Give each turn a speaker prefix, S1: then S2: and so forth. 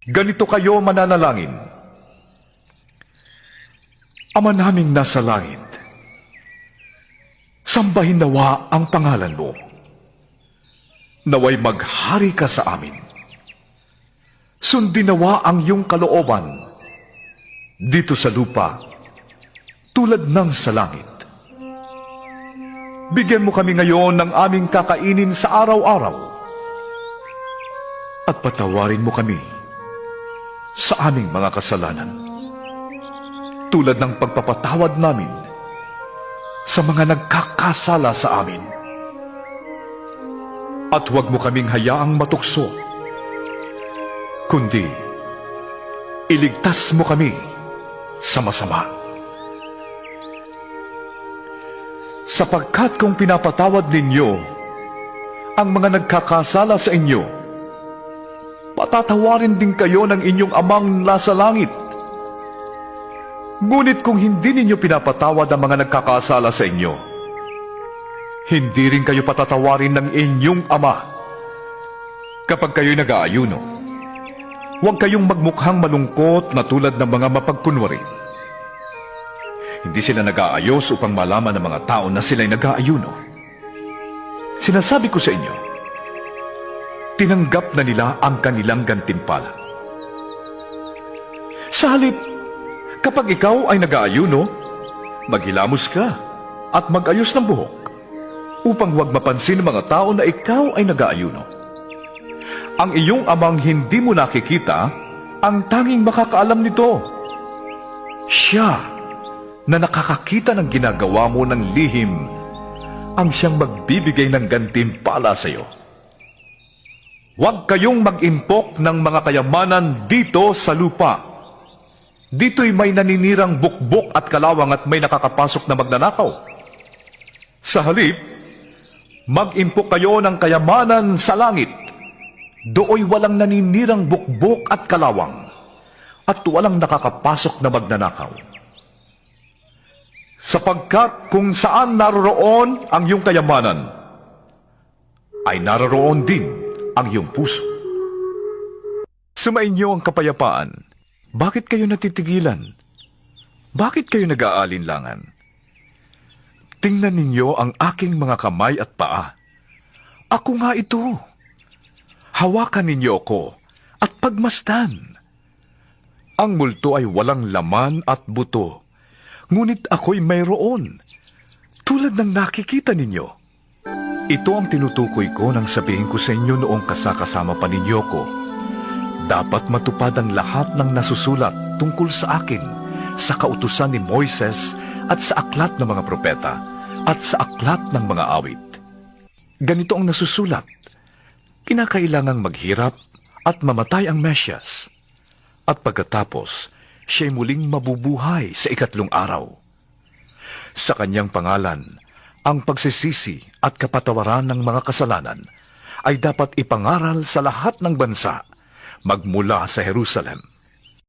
S1: Ganito kayo mananalangin. Ama naming nasa langit, sambahin nawa ang pangalan mo. Naway maghari ka sa amin. Sundin nawa ang iyong kalooban dito sa lupa tulad ng sa langit. Bigyan mo kami ngayon ng aming kakainin sa araw-araw at patawarin mo kami sa aming mga kasalanan tulad ng pagpapatawad namin sa mga nagkakasala sa amin. At huwag mo kaming hayaang matukso, kundi iligtas mo kami sa masama. Sapagkat kung pinapatawad ninyo ang mga nagkakasala sa inyo, patatawarin din kayo ng inyong amang nasa langit. Ngunit kung hindi ninyo pinapatawad ang mga nagkakasala sa inyo, hindi rin kayo patatawarin ng inyong ama. Kapag kayo'y nag-aayuno, huwag kayong magmukhang malungkot na tulad ng mga mapagkunwari. Hindi sila nag-aayos upang malaman ng mga tao na sila'y nag-aayuno. Sinasabi ko sa inyo, tinanggap na nila ang kanilang gantimpala. Sa halip, kapag ikaw ay nag-aayuno, maghilamos ka at mag-ayos ng buhok upang huwag mapansin ng mga tao na ikaw ay nag-aayuno. Ang iyong amang hindi mo nakikita, ang tanging makakaalam nito. Siya na nakakakita ng ginagawa mo ng lihim, ang siyang magbibigay ng gantimpala sa iyo. Huwag kayong mag-impok ng mga kayamanan dito sa lupa. Dito'y may naninirang bukbok at kalawang at may nakakapasok na magnanakaw. Sa halip, mag-impok kayo ng kayamanan sa langit. Dooy walang naninirang bukbok at kalawang, at walang nakakapasok na magnanakaw. Sapagkat kung saan naroroon ang iyong kayamanan, ay naroroon din ang iyong puso. Sumainyo ang kapayapaan. Bakit kayo natitigilan? Bakit kayo nag-aalinlangan? Tingnan ninyo ang aking mga kamay at paa. Ako nga ito. Hawakan ninyo ako at pagmasdan. Ang multo ay walang laman at buto, ngunit ako'y mayroon, tulad ng nakikita ninyo. Ito ang tinutukoy ko nang sabihin ko sa inyo noong kasakasama pa ninyo ko. Dapat matupad ang lahat ng nasusulat tungkol sa akin sa kautusan ni Moises at sa aklat ng mga propeta at sa aklat ng mga awit. Ganito ang nasusulat: kinakailangang maghirap at mamatay ang Mesyas, at pagkatapos siya'y muling mabubuhay sa ikatlong araw. Sa kanyang pangalan, ang pagsisisi at kapatawaran ng mga kasalanan ay dapat ipangaral sa lahat ng bansa, magmula sa Jerusalem.